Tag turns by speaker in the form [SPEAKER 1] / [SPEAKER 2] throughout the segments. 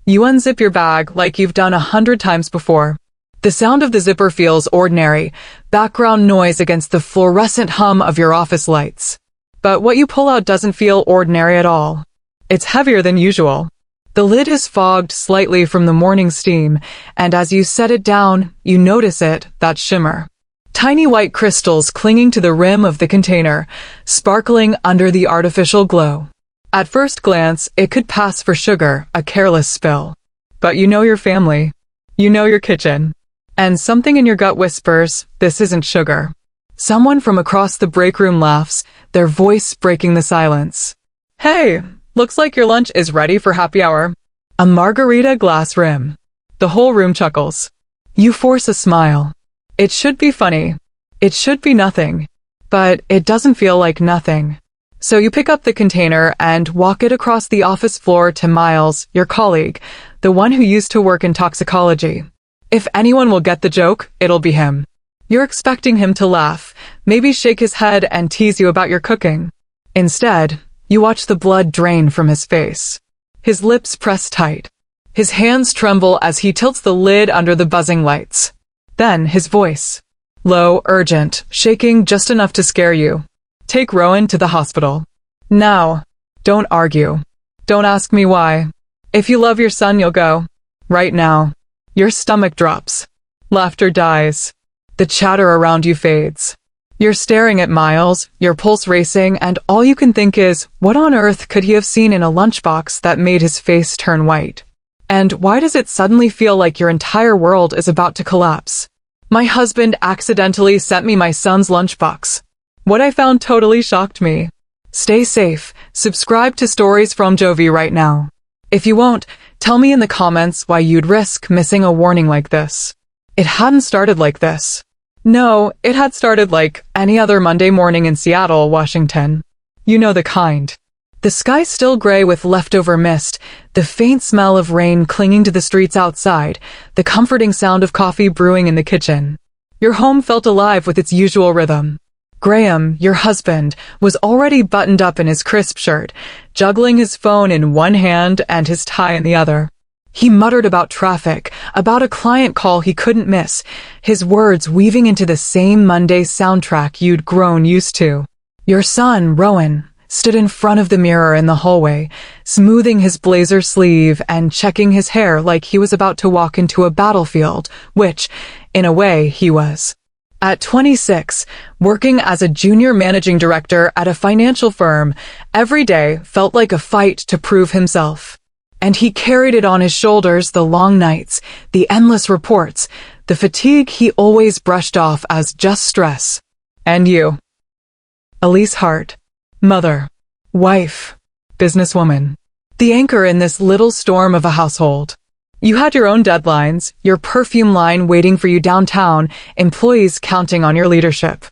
[SPEAKER 1] You unzip your bag like you've done 100 times before. The sound of the zipper feels ordinary, background noise against the fluorescent hum of your office lights. But what you pull out doesn't feel ordinary at all. It's heavier than usual. The lid is fogged slightly from the morning steam, and as you set it down, you notice that shimmer. Tiny white crystals clinging to the rim of the container, sparkling under the artificial glow. At first glance, it could pass for sugar, a careless spill. But you know your family. You know your kitchen. And something in your gut whispers, this isn't sugar. Someone from across the break room laughs, their voice breaking the silence. Hey, looks like your lunch is ready for happy hour. A margarita glass rim. The whole room chuckles. You force a smile. It should be funny. It should be nothing. But it doesn't feel like nothing. So you pick up the container and walk it across the office floor to Miles, your colleague, the one who used to work in toxicology. If anyone will get the joke, it'll be him. You're expecting him to laugh, maybe shake his head and tease you about your cooking. Instead, you watch the blood drain from his face. His lips press tight. His hands tremble as he tilts the lid under the buzzing lights. Then his voice. Low, urgent, shaking just enough to scare you. Take Rowan to the hospital. Now. Don't argue. Don't ask me why. If you love your son, you'll go. Right now. Your stomach drops. Laughter dies. The chatter around you fades. You're staring at Miles, your pulse racing, and all you can think is, what on earth could he have seen in a lunchbox that made his face turn white? And why does it suddenly feel like your entire world is about to collapse? My husband accidentally sent me my son's lunchbox. What I found totally shocked me. Stay safe. Subscribe to Stories from Jovie right now. If you won't, tell me in the comments why you'd risk missing a warning like this. It hadn't started like this. No, it had started like any other Monday morning in Seattle, Washington. You know the kind. The sky still gray with leftover mist, the faint smell of rain clinging to the streets outside, the comforting sound of coffee brewing in the kitchen. Your home felt alive with its usual rhythm. Graham, your husband, was already buttoned up in his crisp shirt, juggling his phone in one hand and his tie in the other. He muttered about traffic, about a client call he couldn't miss, his words weaving into the same Monday soundtrack you'd grown used to. Your son, Rowan, stood in front of the mirror in the hallway, smoothing his blazer sleeve and checking his hair like he was about to walk into a battlefield, which, in a way, he was. At 26, working as a junior managing director at a financial firm, every day felt like a fight to prove himself. And he carried it on his shoulders, the long nights, the endless reports, the fatigue he always brushed off as just stress. And you. Elise Hart. Mother. Wife. Businesswoman. The anchor in this little storm of a household. You had your own deadlines, your perfume line waiting for you downtown, employees counting on your leadership.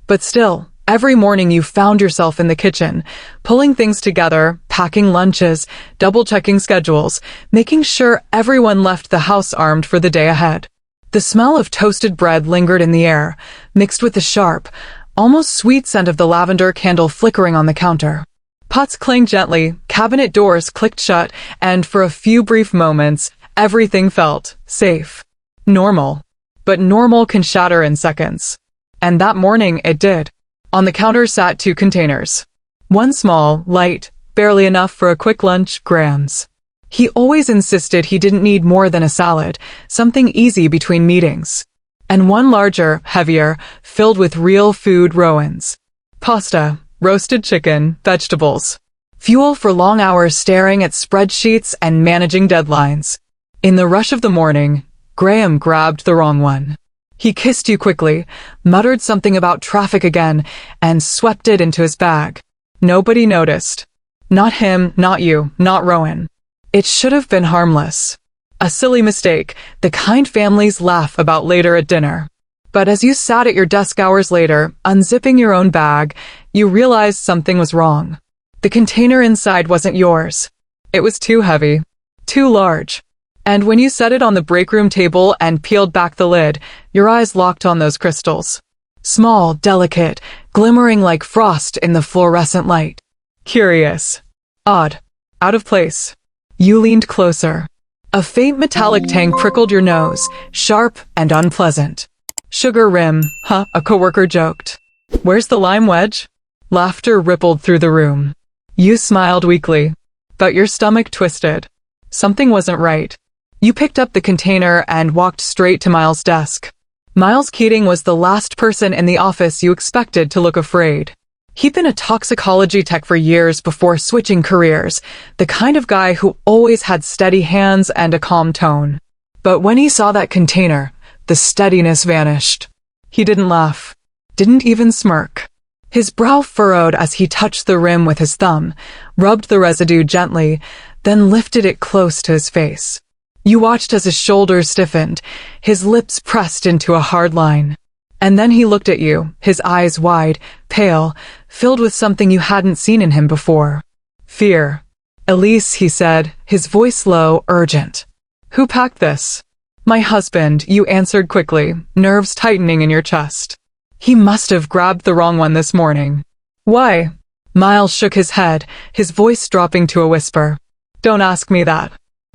[SPEAKER 1] But still, every morning you found yourself in the kitchen, pulling things together, packing lunches, double-checking schedules, making sure everyone left the house armed for the day ahead. The smell of toasted bread lingered in the air, mixed with the sharp, almost sweet scent of the lavender candle flickering on the counter. Pots clanged gently, cabinet doors clicked shut, and for a few brief moments, everything felt safe. Normal. But normal can shatter in seconds. And that morning it did. On the counter sat 2 containers. One small, light, barely enough for a quick lunch, Graham's. He always insisted he didn't need more than a salad, something easy between meetings. And one larger, heavier, filled with real food, Rowan's. Pasta, roasted chicken, vegetables. Fuel for long hours staring at spreadsheets and managing deadlines. In the rush of the morning, Graham grabbed the wrong one. He kissed you quickly, muttered something about traffic again, and swept it into his bag. Nobody noticed. Not him, not you, not Rowan. It should have been harmless. A silly mistake, the kind families laugh about later at dinner. But as you sat at your desk hours later, unzipping your own bag, you realized something was wrong. The container inside wasn't yours. It was too heavy, too large. And when you set it on the break room table and peeled back the lid, your eyes locked on those crystals. Small, delicate, glimmering like frost in the fluorescent light. Curious. Odd. Out of place. You leaned closer. A faint metallic tang prickled your nose, sharp and unpleasant. Sugar rim, huh? A coworker joked. Where's the lime wedge? Laughter rippled through the room. You smiled weakly, but your stomach twisted. Something wasn't right. You picked up the container and walked straight to Miles' desk. Miles Keating was the last person in the office you expected to look afraid. He'd been a toxicology tech for years before switching careers, the kind of guy who always had steady hands and a calm tone. But when he saw that container, the steadiness vanished. He didn't laugh, didn't even smirk. His brow furrowed as he touched the rim with his thumb, rubbed the residue gently, then lifted it close to his face. You watched as his shoulders stiffened, his lips pressed into a hard line. And then he looked at you, his eyes wide, pale, filled with something you hadn't seen in him before. Fear. Elise, he said, his voice low, urgent. Who packed this? My husband, you answered quickly, nerves tightening in your chest. He must have grabbed the wrong one this morning. Why? Miles shook his head, his voice dropping to a whisper. Don't ask me that.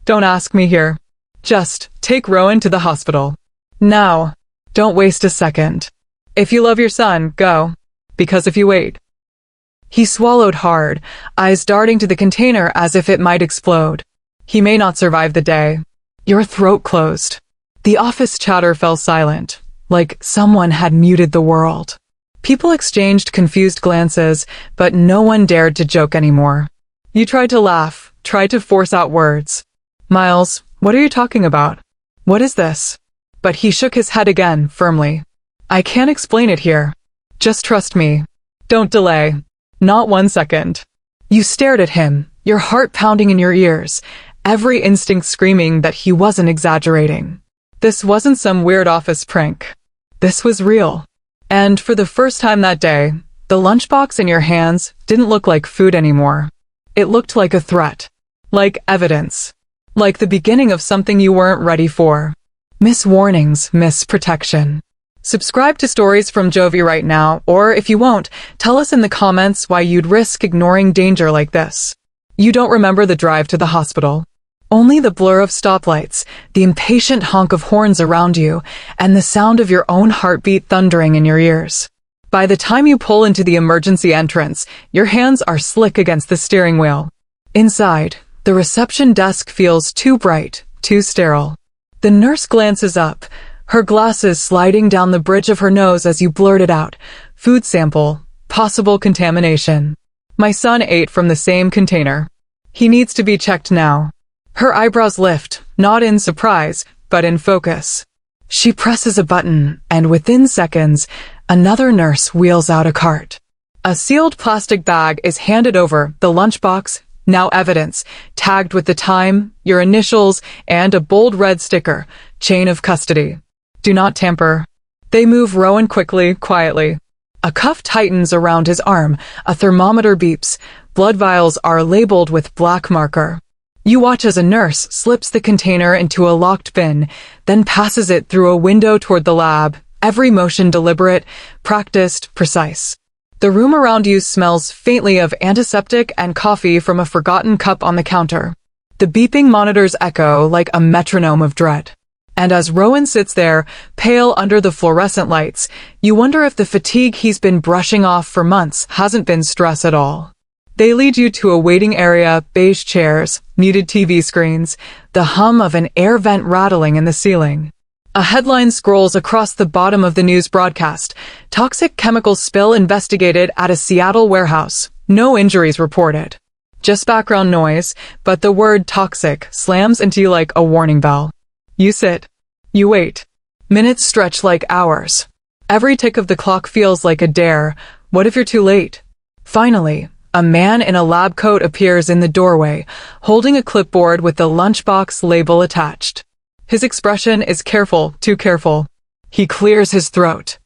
[SPEAKER 1] Don't ask me here. Just take Rowan to the hospital. Now. Don't waste a second. If you love your son, go. Because if you wait. He swallowed hard, eyes darting to the container as if it might explode. He may not survive the day. Your throat closed. The office chatter fell silent, like someone had muted the world. People exchanged confused glances, but no one dared to joke anymore. You tried to laugh, tried to force out words. Miles, what are you talking about? What is this? But he shook his head again, firmly. I can't explain it here. Just trust me. Don't delay. Not 1 second. You stared at him, your heart pounding in your ears, every instinct screaming that he wasn't exaggerating. This wasn't some weird office prank. This was real. And for the first time that day, the lunchbox in your hands didn't look like food anymore. It looked like a threat. Like evidence. Like the beginning of something you weren't ready for. Miss warnings, miss protection. Subscribe to Stories from Jovie right now, or if you won't, tell us in the comments why you'd risk ignoring danger like this. You don't remember the drive to the hospital. Only the blur of stoplights, the impatient honk of horns around you, and the sound of your own heartbeat thundering in your ears. By the time you pull into the emergency entrance, your hands are slick against the steering wheel. Inside, the reception desk feels too bright, too sterile. The nurse glances up, her glasses sliding down the bridge of her nose as you blurt it out. Food sample, possible contamination. My son ate from the same container. He needs to be checked now. Her eyebrows lift, not in surprise, but in focus. She presses a button, and within seconds, another nurse wheels out a cart. A sealed plastic bag is handed over, the lunchbox, now evidence, tagged with the time, your initials, and a bold red sticker, chain of custody. Do not tamper. They move Rowan quickly, quietly. A cuff tightens around his arm, a thermometer beeps, blood vials are labeled with black marker. You watch as a nurse slips the container into a locked bin, then passes it through a window toward the lab, every motion deliberate, practiced, precise. The room around you smells faintly of antiseptic and coffee from a forgotten cup on the counter. The beeping monitors echo like a metronome of dread. And as Rowan sits there, pale under the fluorescent lights, you wonder if the fatigue he's been brushing off for months hasn't been stress at all. They lead you to a waiting area, beige chairs, muted TV screens, the hum of an air vent rattling in the ceiling. A headline scrolls across the bottom of the news broadcast. Toxic chemical spill investigated at a Seattle warehouse. No injuries reported. Just background noise, but the word toxic slams into you like a warning bell. You sit. You wait. Minutes stretch like hours. Every tick of the clock feels like a dare. What if you're too late? Finally, a man in a lab coat appears in the doorway, holding a clipboard with the lunchbox label attached. His expression is careful, too careful. He clears his throat.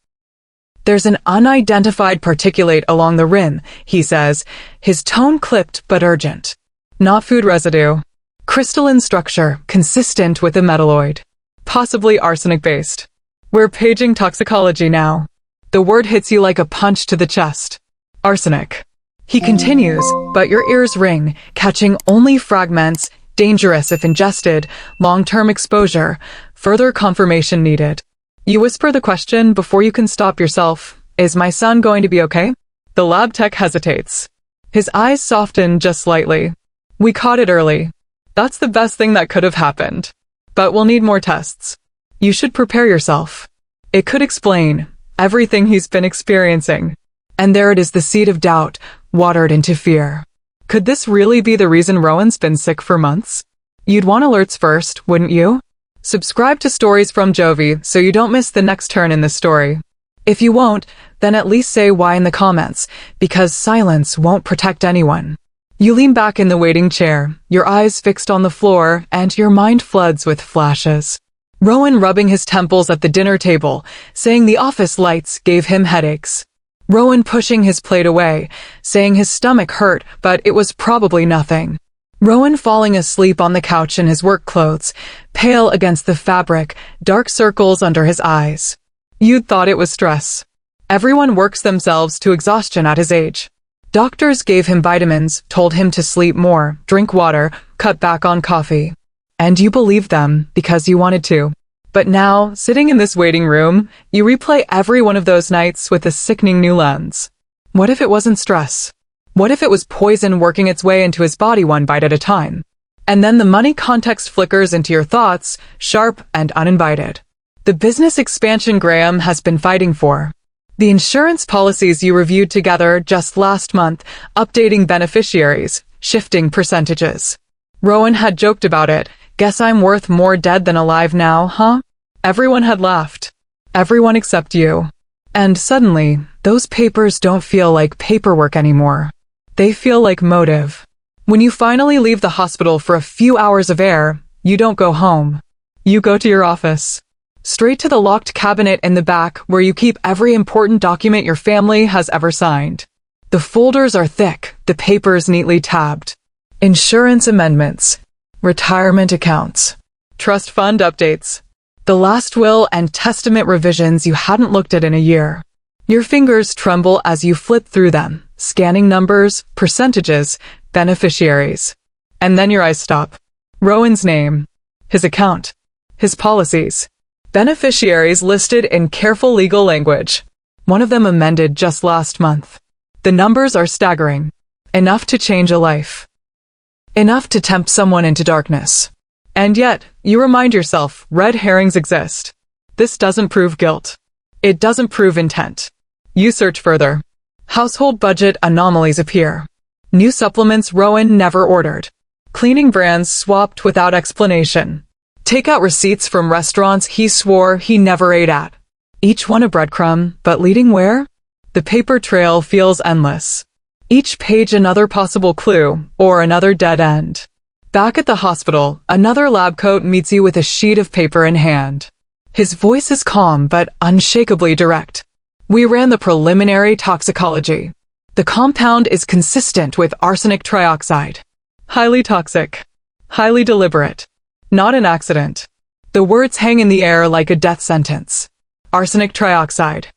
[SPEAKER 1] There's an unidentified particulate along the rim, he says, his tone clipped but urgent. Not food residue. Crystalline structure, consistent with a metalloid. Possibly arsenic-based. We're paging toxicology now. The word hits you like a punch to the chest. Arsenic. He continues, but your ears ring, catching only fragments, Dangerous if ingested, long-term exposure, further confirmation needed. You whisper the question before you can stop yourself. Is my son going to be okay? The lab tech hesitates. His eyes soften just slightly. We caught it early. That's the best thing that could have happened. But we'll need more tests. You should prepare yourself. It could explain everything he's been experiencing. And there it is, the seed of doubt, watered into fear. Could this really be the reason Rowan's been sick for months? You'd want alerts first, wouldn't you? Subscribe to Stories from Jovie so you don't miss the next turn in the story. If you won't, then at least say why in the comments, because silence won't protect anyone. You lean back in the waiting chair, your eyes fixed on the floor, and your mind floods with flashes. Rowan rubbing his temples at the dinner table, saying the office lights gave him headaches. Rowan pushing his plate away, saying his stomach hurt, but it was probably nothing. Rowan falling asleep on the couch in his work clothes, pale against the fabric, dark circles under his eyes. You'd thought it was stress. Everyone works themselves to exhaustion at his age. Doctors gave him vitamins, told him to sleep more, drink water, cut back on coffee. And you believed them because you wanted to. But now, sitting in this waiting room, you replay every one of those nights with a sickening new lens. What if it wasn't stress? What if it was poison working its way into his body one bite at a time? And then the money context flickers into your thoughts, sharp and uninvited. The business expansion Graham has been fighting for. The insurance policies you reviewed together just last month, updating beneficiaries, shifting percentages. Rowan had joked about it. Guess I'm worth more dead than alive now, huh? Everyone had laughed. Everyone except you. And suddenly, those papers don't feel like paperwork anymore. They feel like motive. When you finally leave the hospital for a few hours of air, you don't go home. You go to your office. Straight to the locked cabinet in the back where you keep every important document your family has ever signed. The folders are thick, the papers neatly tabbed. Insurance amendments. Retirement accounts, trust fund updates, the last will and testament revisions you hadn't looked at in a year. Your fingers tremble as you flip through them, scanning numbers, percentages, beneficiaries. And then your eyes stop. Rowan's name, his account, his policies. Beneficiaries listed in careful legal language. One of them amended just last month. The numbers are staggering. Enough to change a life. Enough to tempt someone into darkness. And yet, you remind yourself, red herrings exist. This doesn't prove guilt. It doesn't prove intent. You search further. Household budget anomalies appear. New supplements Rowan never ordered. Cleaning brands swapped without explanation. Takeout receipts from restaurants he swore he never ate at. Each one a breadcrumb, but leading where? The paper trail feels endless. Each page another possible clue, or another dead end. Back at the hospital, another lab coat meets you with a sheet of paper in hand. His voice is calm but unshakably direct. We ran the preliminary toxicology. The compound is consistent with arsenic trioxide. Highly toxic. Highly deliberate. Not an accident. The words hang in the air like a death sentence. Arsenic trioxide.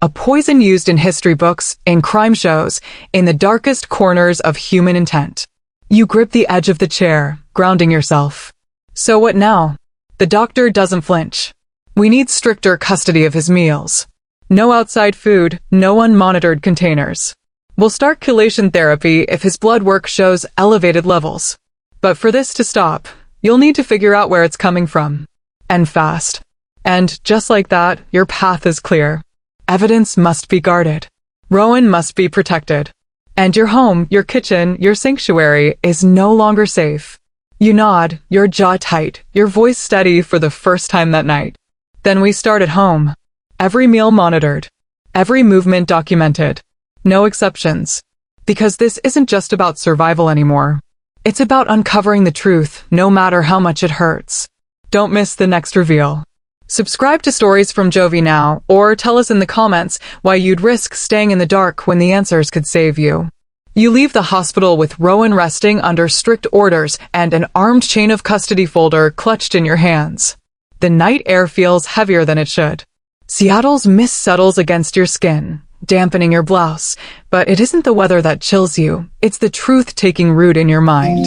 [SPEAKER 1] A poison used in history books, in crime shows, in the darkest corners of human intent. You grip the edge of the chair, grounding yourself. So what now? The doctor doesn't flinch. We need stricter custody of his meals. No outside food, no unmonitored containers. We'll start chelation therapy if his blood work shows elevated levels. But for this to stop, you'll need to figure out where it's coming from. And fast. And just like that, your path is clear. Evidence must be guarded. Rowan must be protected. And your home, your kitchen, your sanctuary is no longer safe. You nod, your jaw tight, your voice steady for the first time that night. Then we start at home. Every meal monitored. Every movement documented. No exceptions. Because this isn't just about survival anymore. It's about uncovering the truth, no matter how much it hurts. Don't miss the next reveal. Subscribe to Stories from Jovie now, or tell us in the comments why you'd risk staying in the dark when the answers could save you. You leave the hospital with Rowan resting under strict orders and an armed chain of custody folder clutched in your hands. The night air feels heavier than it should. Seattle's mist settles against your skin, dampening your blouse. But it isn't the weather that chills you, it's the truth taking root in your mind.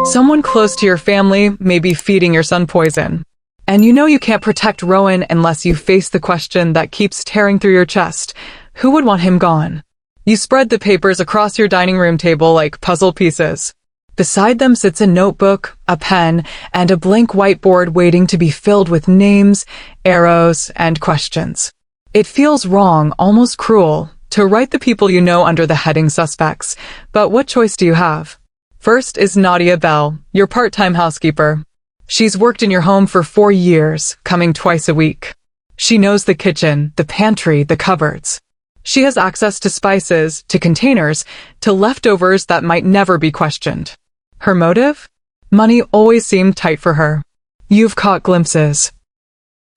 [SPEAKER 1] Someone close to your family may be feeding your son poison. And you know you can't protect Rowan unless you face the question that keeps tearing through your chest. Who would want him gone? You spread the papers across your dining room table like puzzle pieces. Beside them sits a notebook, a pen, and a blank whiteboard waiting to be filled with names, arrows, and questions. It feels wrong, almost cruel, to write the people you know under the heading suspects, but what choice do you have? First is Nadia Bell, your part-time housekeeper. She's worked in your home for 4 years, coming twice a week. She knows the kitchen, the pantry, the cupboards. She has access to spices, to containers, to leftovers that might never be questioned. Her motive? Money always seemed tight for her. You've caught glimpses.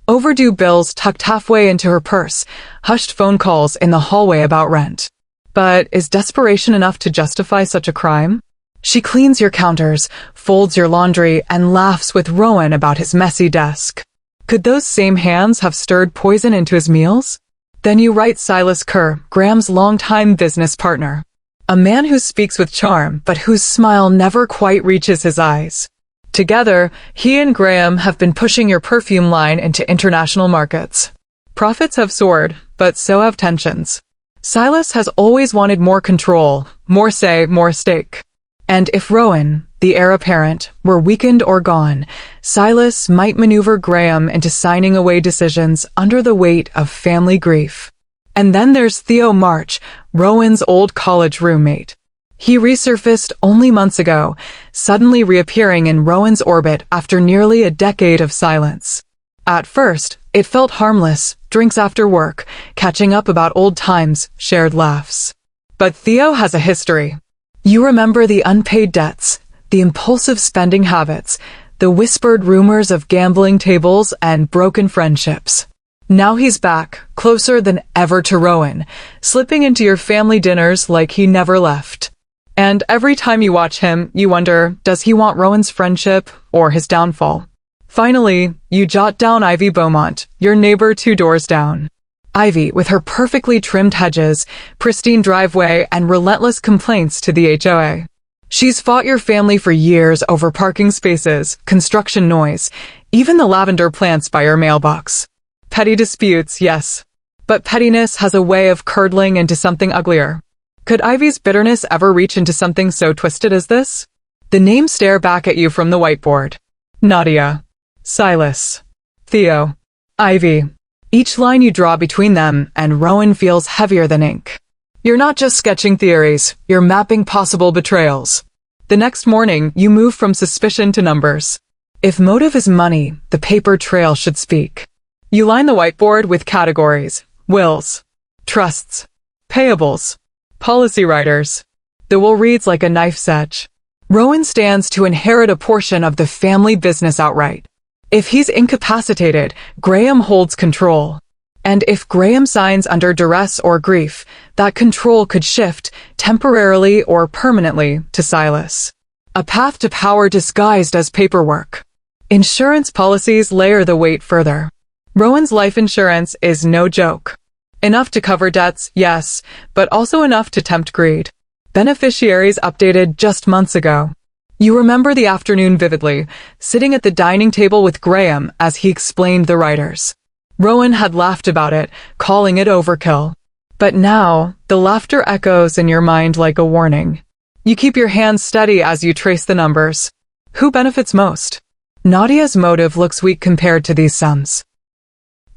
[SPEAKER 1] Overdue bills tucked halfway into her purse, hushed phone calls in the hallway about rent. But is desperation enough to justify such a crime? She cleans your counters, folds your laundry, and laughs with Rowan about his messy desk. Could those same hands have stirred poison into his meals? Then you write Silas Kerr, Graham's longtime business partner. A man who speaks with charm, but whose smile never quite reaches his eyes. Together, he and Graham have been pushing your perfume line into international markets. Profits have soared, but so have tensions. Silas has always wanted more control, more say, more stake. And if Rowan, the heir apparent, were weakened or gone, Silas might maneuver Graham into signing away decisions under the weight of family grief. And then there's Theo March, Rowan's old college roommate. He resurfaced only months ago, suddenly reappearing in Rowan's orbit after nearly a decade of silence. At first, it felt harmless, drinks after work, catching up about old times, shared laughs. But Theo has a history. You remember the unpaid debts, the impulsive spending habits, the whispered rumors of gambling tables and broken friendships. Now he's back, closer than ever to Rowan, slipping into your family dinners like he never left. And every time you watch him, you wonder, does he want Rowan's friendship or his downfall? Finally, you jot down Ivy Beaumont, your neighbor 2 doors down. Ivy, with her perfectly trimmed hedges, pristine driveway, and relentless complaints to the HOA. She's fought your family for years over parking spaces, construction noise, even the lavender plants by your mailbox. Petty disputes, yes. But pettiness has a way of curdling into something uglier. Could Ivy's bitterness ever reach into something so twisted as this? The names stare back at you from the whiteboard. Nadia. Silas. Theo. Ivy. Each line you draw between them, and Rowan feels heavier than ink. You're not just sketching theories, you're mapping possible betrayals. The next morning, you move from suspicion to numbers. If motive is money, the paper trail should speak. You line the whiteboard with categories: wills, trusts, payables, policy writers. The will reads like a knife's edge. Rowan stands to inherit a portion of the family business outright. If he's incapacitated, Graham holds control. And if Graham signs under duress or grief, that control could shift, temporarily or permanently, to Silas. A path to power disguised as paperwork. Insurance policies layer the weight further. Rowan's life insurance is no joke. Enough to cover debts, yes, but also enough to tempt greed. Beneficiaries updated just months ago. You remember the afternoon vividly, sitting at the dining table with Graham as he explained the writers. Rowan had laughed about it, calling it overkill. But now, the laughter echoes in your mind like a warning. You keep your hands steady as you trace the numbers. Who benefits most? Nadia's motive looks weak compared to these sums.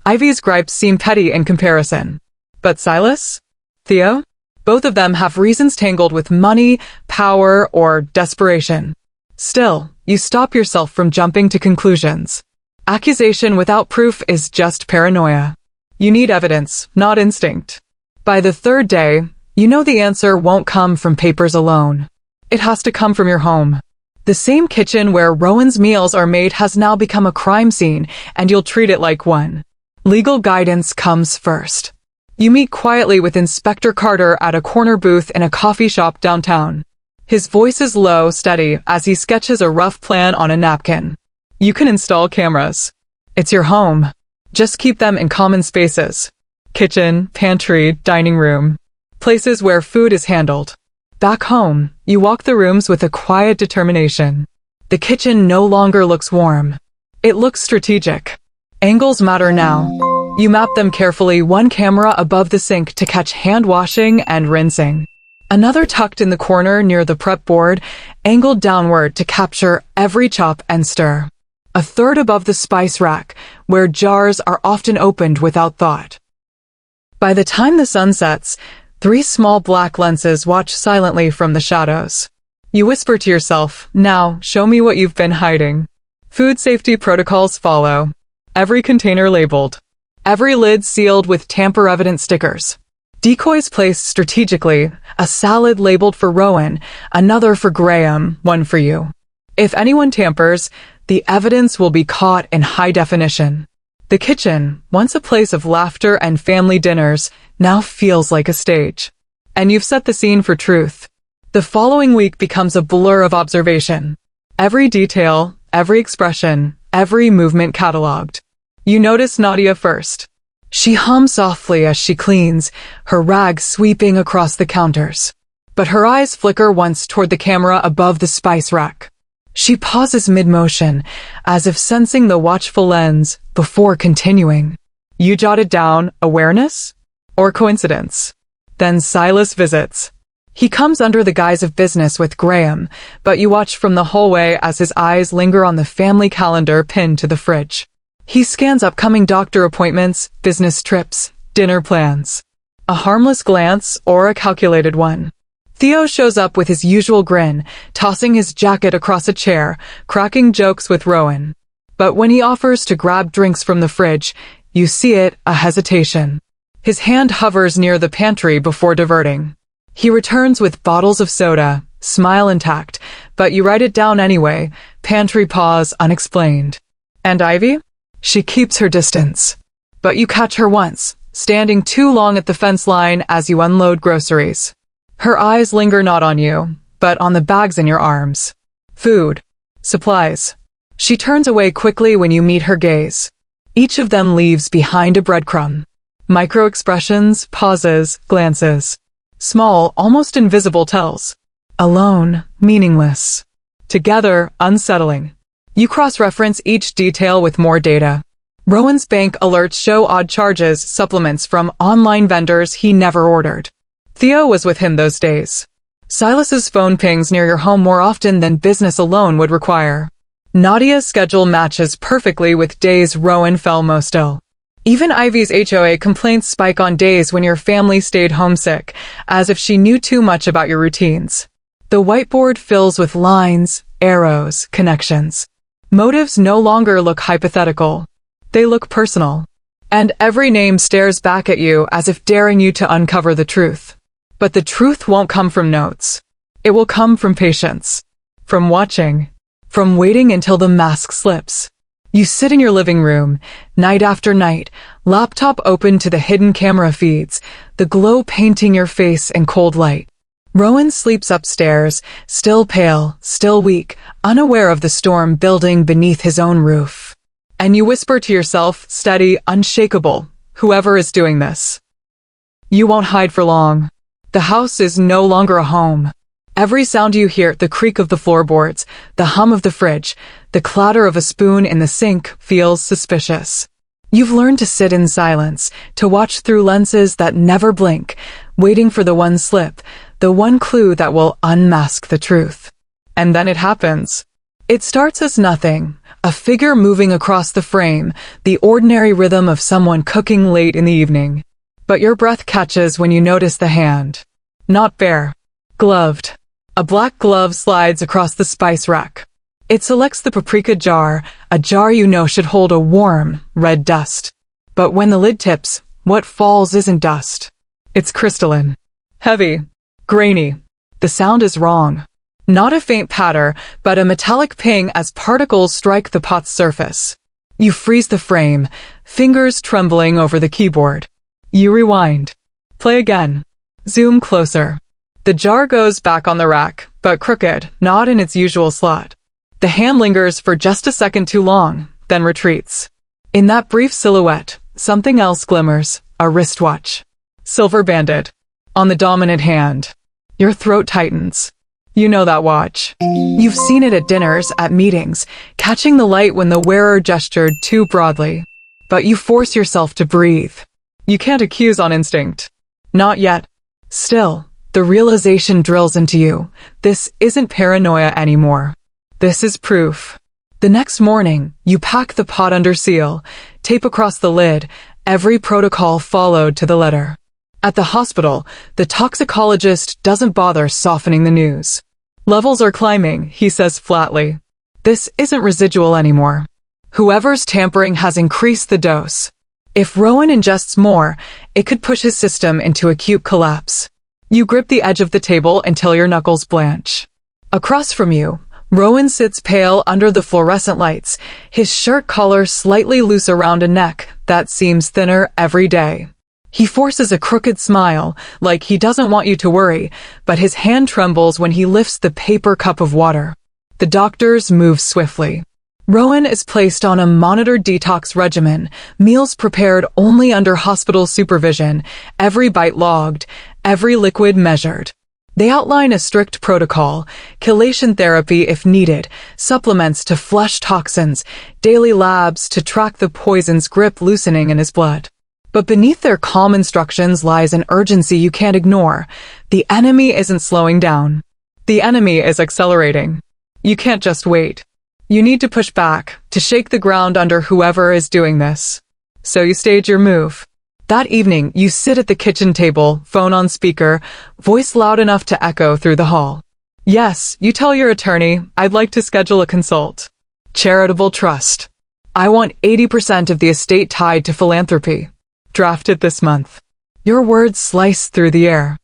[SPEAKER 1] Ivy's gripes seem petty in comparison. But Silas? Theo? Both of them have reasons tangled with money, power, or desperation. Still, you stop yourself from jumping to conclusions. Accusation without proof is just paranoia. You need evidence, not instinct. By the third day, you know the answer won't come from papers alone. It has to come from your home. The same kitchen where Rowan's meals are made has now become a crime scene, and you'll treat it like one. Legal guidance comes first. You meet quietly with Inspector Carter at a corner booth in a coffee shop downtown. His voice is low, steady, as he sketches a rough plan on a napkin. You can install cameras. It's your home. Just keep them in common spaces. Kitchen, pantry, dining room. Places where food is handled. Back home, you walk the rooms with a quiet determination. The kitchen no longer looks warm. It looks strategic. Angles matter now. You map them carefully, one camera above the sink to catch hand washing and rinsing. Another tucked in the corner near the prep board, angled downward to capture every chop and stir. A third above the spice rack, where jars are often opened without thought. By the time the sun sets, 3 small black lenses watch silently from the shadows. You whisper to yourself, "Now, show me what you've been hiding." Food safety protocols follow. Every container labeled. Every lid sealed with tamper-evident stickers. Decoys placed strategically, a salad labeled for Rowan, another for Graham, one for you. If anyone tampers, the evidence will be caught in high definition. The kitchen, once a place of laughter and family dinners, now feels like a stage. And you've set the scene for truth. The following week becomes a blur of observation. Every detail, every expression, every movement cataloged. You notice Nadia first. She hums softly as she cleans, her rags sweeping across the counters. But her eyes flicker once toward the camera above the spice rack. She pauses mid-motion, as if sensing the watchful lens, before continuing. You jotted down awareness or coincidence. Then Silas visits. He comes under the guise of business with Graham, but you watch from the hallway as his eyes linger on the family calendar pinned to the fridge. He scans upcoming doctor appointments, business trips, dinner plans. A harmless glance or a calculated one. Theo shows up with his usual grin, tossing his jacket across a chair, cracking jokes with Rowan. But when he offers to grab drinks from the fridge, you see it, a hesitation. His hand hovers near the pantry before diverting. He returns with bottles of soda, smile intact, but you write it down anyway, pantry pause unexplained. And Ivy? She keeps her distance. But you catch her once, standing too long at the fence line as you unload groceries. Her eyes linger not on you, but on the bags in your arms. Food. Supplies. She turns away quickly when you meet her gaze. Each of them leaves behind a breadcrumb. Micro-expressions, pauses, glances. Small, almost invisible tells. Alone, meaningless. Together, unsettling. You cross-reference each detail with more data. Rowan's bank alerts show odd charges, supplements from online vendors he never ordered. Theo was with him those days. Silas's phone pings near your home more often than business alone would require. Nadia's schedule matches perfectly with days Rowan fell most ill. Even Ivy's HOA complaints spike on days when your family stayed homesick, as if she knew too much about your routines. The whiteboard fills with lines, arrows, connections. Motives no longer look hypothetical. They look personal. And every name stares back at you as if daring you to uncover the truth. But the truth won't come from notes. It will come from patience. From watching. From waiting until the mask slips. You sit in your living room, night after night, laptop open to the hidden camera feeds, the glow painting your face in cold light. Rowan sleeps upstairs, still pale, still weak, unaware of the storm building beneath his own roof. And you whisper to yourself, steady, unshakable, whoever is doing this. You won't hide for long. The house is no longer a home. Every sound you hear, the creak of the floorboards, the hum of the fridge, the clatter of a spoon in the sink, feels suspicious. You've learned to sit in silence, to watch through lenses that never blink, waiting for the one slip, the one clue that will unmask the truth. And then it happens. It starts as nothing, a figure moving across the frame, the ordinary rhythm of someone cooking late in the evening. But your breath catches when you notice the hand. Not bare. Gloved. A black glove slides across the spice rack. It selects the paprika jar, a jar you know should hold a warm, red dust. But when the lid tips, what falls isn't dust. It's crystalline. Heavy. Grainy. The sound is wrong. Not a faint patter, but a metallic ping as particles strike the pot's surface. You freeze the frame, fingers trembling over the keyboard. You rewind. Play again. Zoom closer. The jar goes back on the rack, but crooked, not in its usual slot. The hand lingers for just a second too long, then retreats. In that brief silhouette, something else glimmers, a wristwatch. Silver banded. On the dominant hand. Your throat tightens. You know that watch. You've seen it at dinners, at meetings, catching the light when the wearer gestured too broadly. But you force yourself to breathe. You can't accuse on instinct. Not yet. Still, the realization drills into you. This isn't paranoia anymore. This is proof. The next morning, you pack the pot under seal, tape across the lid, every protocol followed to the letter. At the hospital, the toxicologist doesn't bother softening the news. Levels are climbing, he says flatly. This isn't residual anymore. Whoever's tampering has increased the dose. If Rowan ingests more, it could push his system into acute collapse. You grip the edge of the table until your knuckles blanch. Across from you, Rowan sits pale under the fluorescent lights, his shirt collar slightly loose around a neck that seems thinner every day. He forces a crooked smile, like he doesn't want you to worry, but his hand trembles when he lifts the paper cup of water. The doctors move swiftly. Rowan is placed on a monitored detox regimen, meals prepared only under hospital supervision, every bite logged, every liquid measured. They outline a strict protocol, chelation therapy if needed, supplements to flush toxins, daily labs to track the poison's grip loosening in his blood. But beneath their calm instructions lies an urgency you can't ignore. The enemy isn't slowing down. The enemy is accelerating. You can't just wait. You need to push back, to shake the ground under whoever is doing this. So you stage your move. That evening, you sit at the kitchen table, phone on speaker, voice loud enough to echo through the hall. Yes, you tell your attorney, I'd like to schedule a consult. Charitable trust. I want 80% of the estate tied to philanthropy. Drafted this month. Your words slice through the air.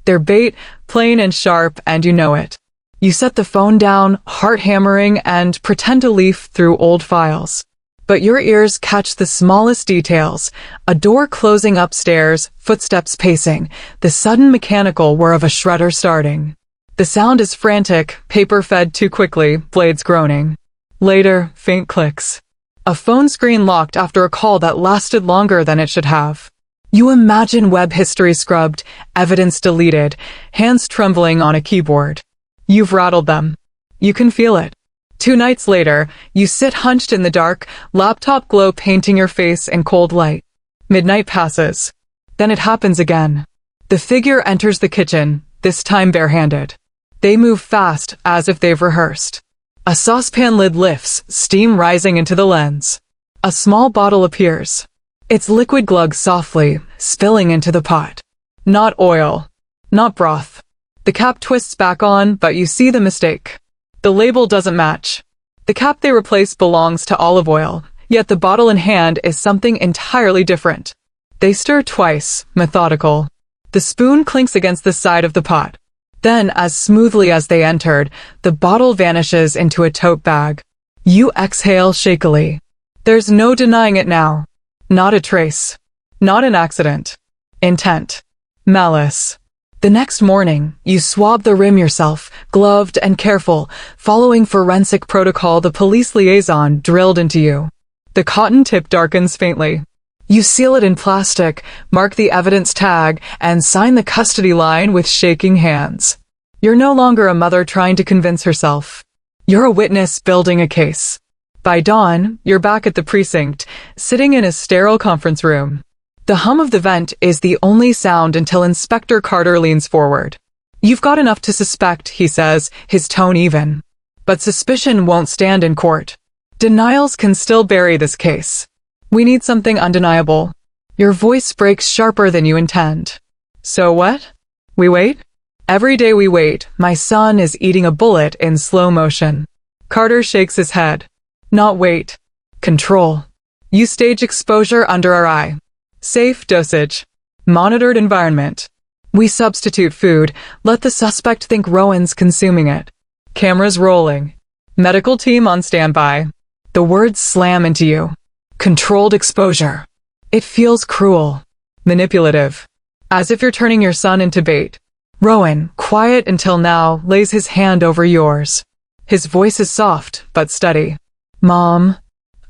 [SPEAKER 1] They're bait, plain and sharp, and you know it. You set the phone down, heart hammering, and pretend to leaf through old files. But your ears catch the smallest details. A door closing upstairs, footsteps pacing, the sudden mechanical whir of a shredder starting. The sound is frantic, paper fed too quickly, blades groaning. Later, faint clicks. A phone screen locked after a call that lasted longer than it should have. You imagine web history scrubbed, evidence deleted, hands trembling on a keyboard. You've rattled them. You can feel it. 2 nights later, you sit hunched in the dark, laptop glow painting your face in cold light. Midnight passes. Then it happens again. The figure enters the kitchen, this time barehanded. They move fast, as if they've rehearsed. A saucepan lid lifts, steam rising into the lens. A small bottle appears. Its liquid glugs softly, spilling into the pot. Not oil. Not broth. The cap twists back on, but you see the mistake. The label doesn't match. The cap they replace belongs to olive oil, yet the bottle in hand is something entirely different. They stir twice, methodical. The spoon clinks against the side of the pot. Then, as smoothly as they entered, the bottle vanishes into a tote bag. You exhale shakily. There's no denying it now. Not a trace. Not an accident. Intent. Malice. The next morning, you swab the rim yourself, gloved and careful, following forensic protocol the police liaison drilled into you. The cotton tip darkens faintly. You seal it in plastic, mark the evidence tag, and sign the custody line with shaking hands. You're no longer a mother trying to convince herself. You're a witness building a case. By dawn, you're back at the precinct, sitting in a sterile conference room. The hum of the vent is the only sound until Inspector Carter leans forward. You've got enough to suspect, he says, his tone even. But suspicion won't stand in court. Denials can still bury this case. We need something undeniable. Your voice breaks sharper than you intend. So what? We wait? Every day we wait, my son is eating a bullet in slow motion. Carter shakes his head. Not wait. Control. You stage exposure under our eye. Safe dosage. Monitored environment. We substitute food. Let the suspect think Rowan's consuming it. Cameras rolling. Medical team on standby. The words slam into you. Controlled exposure. It feels cruel. Manipulative. As if you're turning your son into bait. Rowan, quiet until now, lays his hand over yours. His voice is soft, but steady. Mom,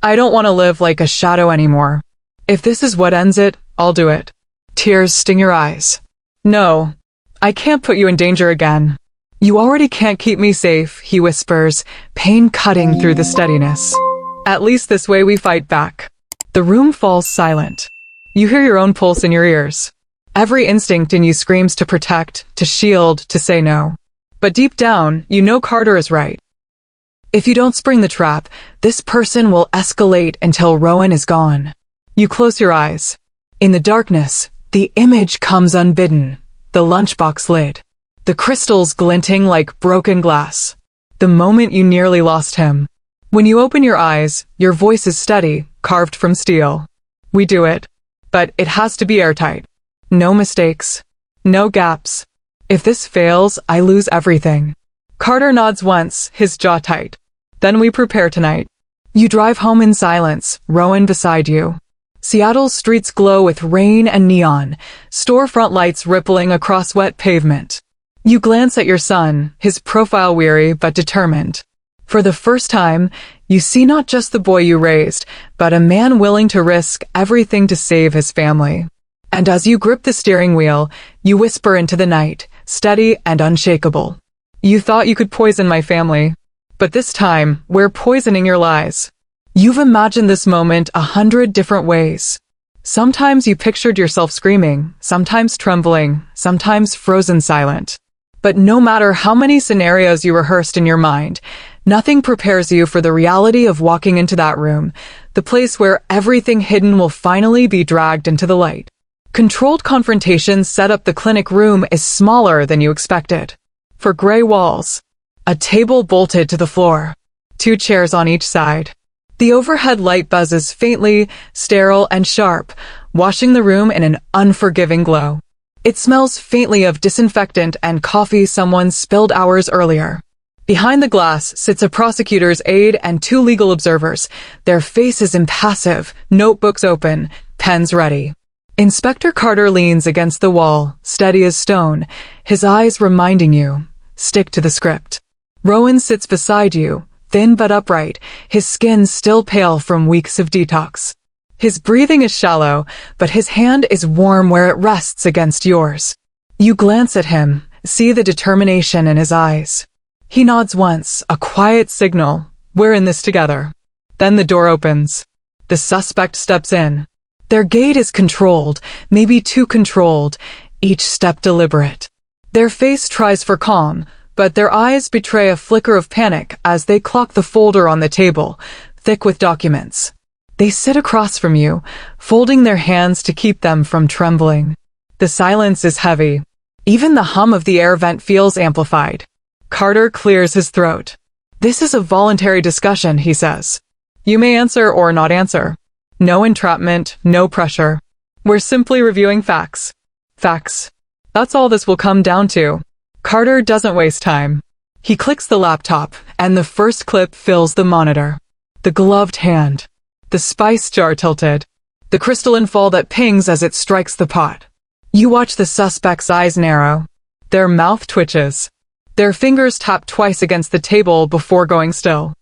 [SPEAKER 1] I don't want to live like a shadow anymore. If this is what ends it, I'll do it. Tears sting your eyes. No, I can't put you in danger again. You already can't keep me safe, he whispers, pain cutting through the steadiness. At least this way we fight back. The room falls silent. You hear your own pulse in your ears. Every instinct in you screams to protect, to shield, to say no. But deep down, you know Carter is right. If you don't spring the trap, this person will escalate until Rowan is gone. You close your eyes. In the darkness, the image comes unbidden. The lunchbox lid. The crystals glinting like broken glass. The moment you nearly lost him. When you open your eyes, your voice is steady, carved from steel. We do it. But it has to be airtight. No mistakes. No gaps. If this fails, I lose everything. Carter nods once, his jaw tight. Then we prepare tonight. You drive home in silence, Rowan beside you. Seattle's streets glow with rain and neon, storefront lights rippling across wet pavement. You glance at your son, his profile weary but determined. For the first time, you see not just the boy you raised, but a man willing to risk everything to save his family. And as you grip the steering wheel, you whisper into the night, steady and unshakable. You thought you could poison my family. But this time, we're poisoning your lies. You've imagined this moment 100 different ways. Sometimes you pictured yourself screaming, sometimes trembling, sometimes frozen silent. But no matter how many scenarios you rehearsed in your mind, nothing prepares you for the reality of walking into that room, the place where everything hidden will finally be dragged into the light. Controlled confrontations set up the clinic room is smaller than you expected. For gray walls, a table bolted to the floor, 2 chairs on each side. The overhead light buzzes faintly, sterile and sharp, washing the room in an unforgiving glow. It smells faintly of disinfectant and coffee someone spilled hours earlier. Behind the glass sits a prosecutor's aide and 2 legal observers, their faces impassive, notebooks open, pens ready. Inspector Carter leans against the wall, steady as stone, his eyes reminding you, stick to the script. Rowan sits beside you, thin but upright, his skin still pale from weeks of detox. His breathing is shallow, but his hand is warm where it rests against yours. You glance at him, see the determination in his eyes. He nods once, a quiet signal, we're in this together. Then the door opens. The suspect steps in. Their gait is controlled, maybe too controlled, each step deliberate. Their face tries for calm, but their eyes betray a flicker of panic as they clock the folder on the table, thick with documents. They sit across from you, folding their hands to keep them from trembling. The silence is heavy. Even the hum of the air vent feels amplified. Carter clears his throat. This is a voluntary discussion, he says. You may answer or not answer. No entrapment, no pressure. We're simply reviewing facts. Facts. That's all this will come down to. Carter doesn't waste time. He clicks the laptop, and the first clip fills the monitor. The gloved hand. The spice jar tilted. The crystalline fall that pings as it strikes the pot. You watch the suspect's eyes narrow. Their mouth twitches. Their fingers tap twice against the table before going still.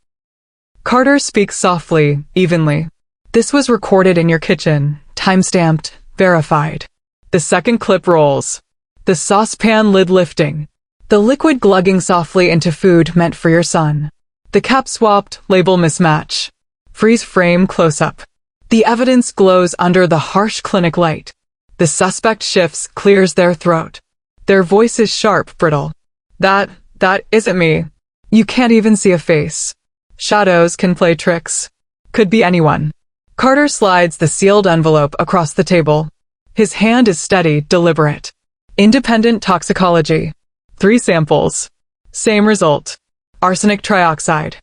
[SPEAKER 1] Carter speaks softly, evenly. This was recorded in your kitchen, time-stamped, verified. The second clip rolls. The saucepan lid lifting. The liquid glugging softly into food meant for your son. The cap swapped, label mismatch. Freeze frame close-up. The evidence glows under the harsh clinic light. The suspect shifts, clears their throat. Their voice is sharp, brittle. That isn't me. You can't even see a face. Shadows can play tricks. Could be anyone. Carter slides the sealed envelope across the table. His hand is steady, deliberate. Independent toxicology. 3 samples. Same result. Arsenic trioxide.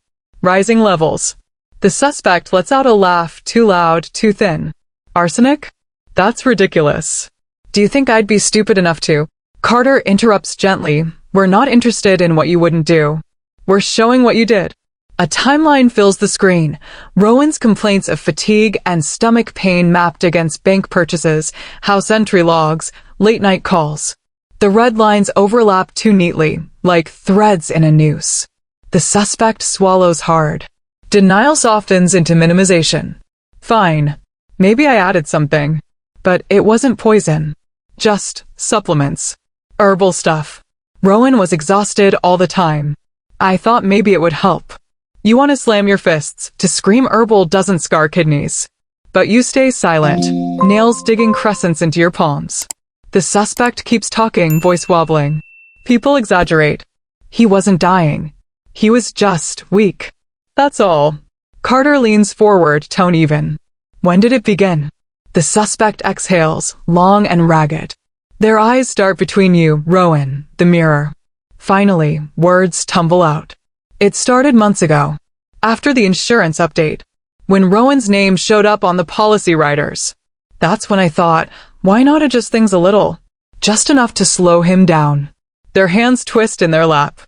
[SPEAKER 1] Rising levels. The suspect lets out a laugh, too loud, too thin. Arsenic? That's ridiculous. Do you think I'd be stupid enough to? Carter interrupts gently. We're not interested in what you wouldn't do. We're showing what you did. A timeline fills the screen. Rowan's complaints of fatigue and stomach pain mapped against bank purchases, house entry logs, late-night calls. The red lines overlap too neatly, like threads in a noose. The suspect swallows hard. Denial softens into minimization. Fine. Maybe I added something. But it wasn't poison. Just supplements. Herbal stuff. Rowan was exhausted all the time. I thought maybe it would help. You want to slam your fists to scream herbal doesn't scar kidneys. But you stay silent, nails digging crescents into your palms. The suspect keeps talking, voice wobbling. People exaggerate. He wasn't dying. He was just weak. That's all. Carter leans forward, tone even. When did it begin? The suspect exhales, long and ragged. Their eyes dart between you, Rowan, the mirror. Finally, words tumble out. It started months ago, after the insurance update, when Rowan's name showed up on the policy riders. That's when I thought, why not adjust things a little? Just enough to slow him down. Their hands twist in their lap.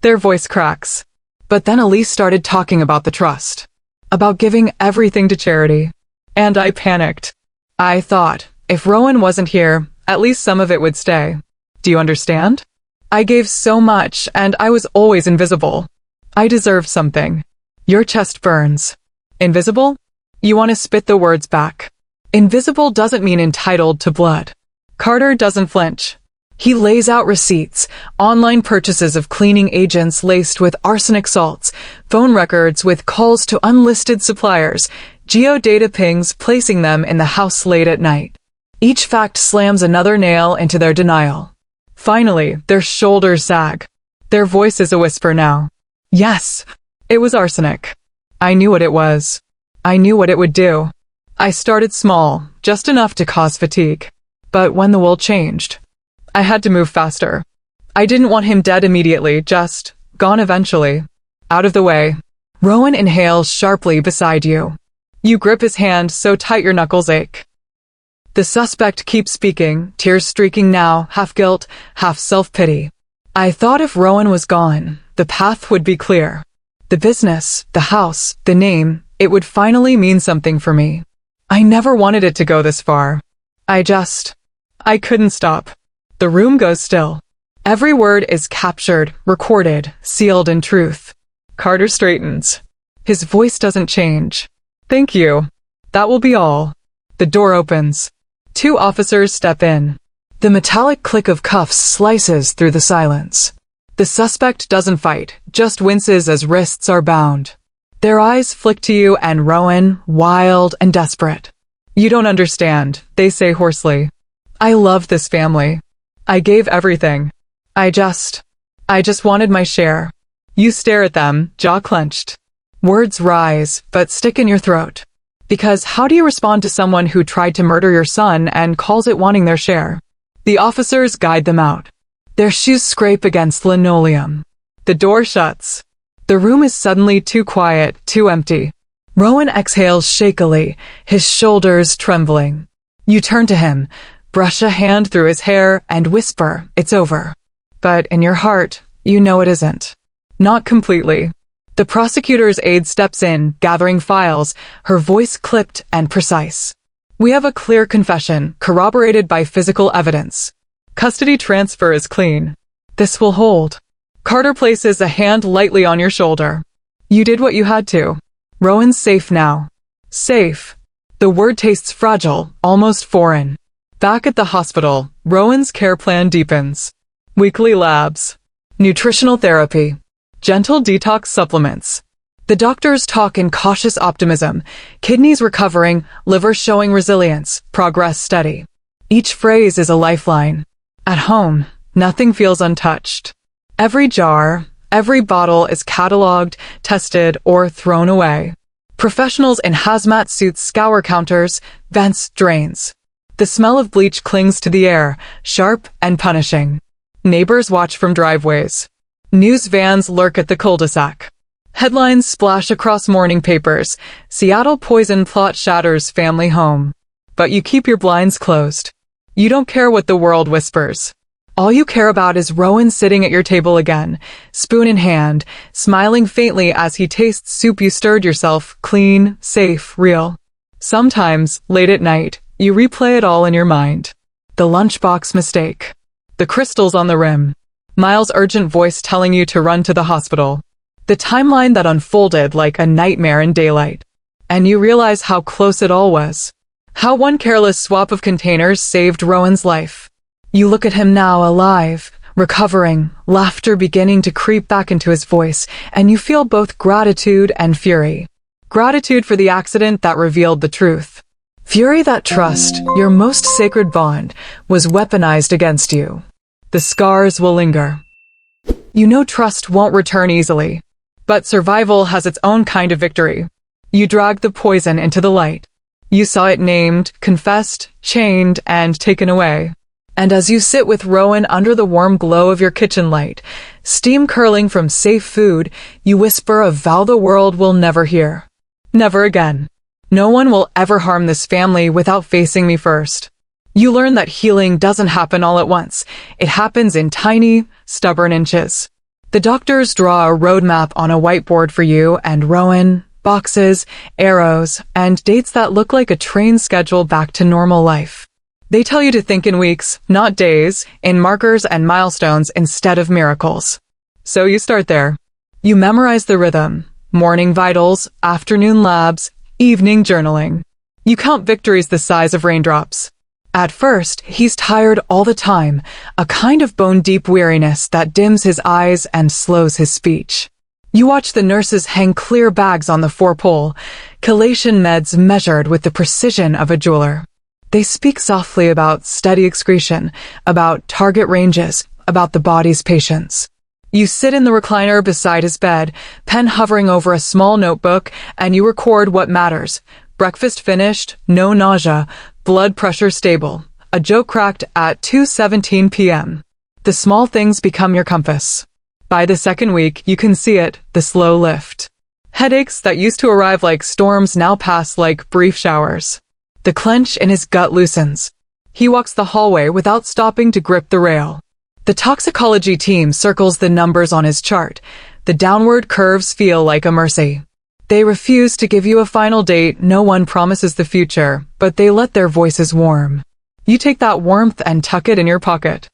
[SPEAKER 1] Their voice cracks. But then Elise started talking about the trust. About giving everything to charity. And I panicked. I thought, if Rowan wasn't here, at least some of it would stay. Do you understand? I gave so much, and I was always invisible. I deserve something. Your chest burns. Invisible? You want to spit the words back. Invisible doesn't mean entitled to blood. Carter doesn't flinch. He lays out receipts, online purchases of cleaning agents laced with arsenic salts, phone records with calls to unlisted suppliers, geodata pings placing them in the house late at night. Each fact slams another nail into their denial. Finally, their shoulders sag. Their voice is a whisper now. Yes, it was arsenic. I knew what it was. I knew what it would do. I started small, just enough to cause fatigue. But when the world changed, I had to move faster. I didn't want him dead immediately, just gone eventually. Out of the way. Rowan inhales sharply beside you. You grip his hand so tight your knuckles ache. The suspect keeps speaking, tears streaking now, half guilt, half self-pity. I thought if Rowan was gone, the path would be clear. The business, the house, the name, it would finally mean something for me. I never wanted it to go this far. I couldn't stop. The room goes still. Every word is captured, recorded, sealed in truth. Carter straightens. His voice doesn't change. Thank you. That will be all. The door opens. 2 officers step in. The metallic click of cuffs slices through the silence. The suspect doesn't fight, just winces as wrists are bound. Their eyes flick to you and Rowan, wild and desperate. You don't understand, they say hoarsely. I love this family. I gave everything. I just wanted my share. You stare at them, jaw clenched. Words rise, but stick in your throat. Because how do you respond to someone who tried to murder your son and calls it wanting their share? The officers guide them out. Their shoes scrape against linoleum. The door shuts. The room is suddenly too quiet, too empty. Rowan exhales shakily, his shoulders trembling. You turn to him, brush a hand through his hair, and whisper, it's over. But in your heart, you know it isn't. Not completely. The prosecutor's aide steps in, gathering files, her voice clipped and precise. We have a clear confession, corroborated by physical evidence. Custody transfer is clean. This will hold. Carter places a hand lightly on your shoulder. You did what you had to. Rowan's safe now. Safe. The word tastes fragile, almost foreign. Back at the hospital, Rowan's care plan deepens. Weekly labs. Nutritional therapy. Gentle detox supplements. The doctors talk in cautious optimism. Kidneys recovering, liver showing resilience, progress steady. Each phrase is a lifeline. At home, nothing feels untouched. Every jar, every bottle is cataloged, tested, or thrown away. Professionals in hazmat suits scour counters, vents, drains. The smell of bleach clings to the air, sharp and punishing. Neighbors watch from driveways. News vans lurk at the cul-de-sac. Headlines splash across morning papers. Seattle poison plot shatters family home. But you keep your blinds closed. You don't care what the world whispers. All you care about is Rowan sitting at your table again, spoon in hand, smiling faintly as he tastes soup you stirred yourself, clean, safe, real. Sometimes, late at night, you replay it all in your mind. The lunchbox mistake. The crystals on the rim. Miles' urgent voice telling you to run to the hospital. The timeline that unfolded like a nightmare in daylight. And you realize how close it all was. How one careless swap of containers saved Rowan's life. You look at him now, alive, recovering, laughter beginning to creep back into his voice, and you feel both gratitude and fury. Gratitude for the accident that revealed the truth. Fury that trust, your most sacred bond, was weaponized against you. The scars will linger. You know trust won't return easily, but survival has its own kind of victory. You dragged the poison into the light. You saw it named, confessed, chained, and taken away. And as you sit with Rowan under the warm glow of your kitchen light, steam curling from safe food, you whisper a vow the world will never hear. Never again. No one will ever harm this family without facing me first. You learn that healing doesn't happen all at once. It happens in tiny, stubborn inches. The doctors draw a roadmap on a whiteboard for you and Rowan, boxes, arrows, and dates that look like a train schedule back to normal life. They tell you to think in weeks, not days, in markers and milestones instead of miracles. So you start there. You memorize the rhythm. Morning vitals, afternoon labs, evening journaling. You count victories the size of raindrops. At first, he's tired all the time, a kind of bone-deep weariness that dims his eyes and slows his speech. You watch the nurses hang clear bags on the four-pole, chelation meds measured with the precision of a jeweler. They speak softly about steady excretion, about target ranges, about the body's patience. You sit in the recliner beside his bed, pen hovering over a small notebook, and you record what matters. Breakfast finished, no nausea, blood pressure stable. A joke cracked at 2:17 p.m. The small things become your compass. By the second week, you can see it, the slow lift. Headaches that used to arrive like storms now pass like brief showers. The clench in his gut loosens. He walks the hallway without stopping to grip the rail. The toxicology team circles the numbers on his chart. The downward curves feel like a mercy. They refuse to give you a final date. No one promises the future, but they let their voices warm. You take that warmth and tuck it in your pocket.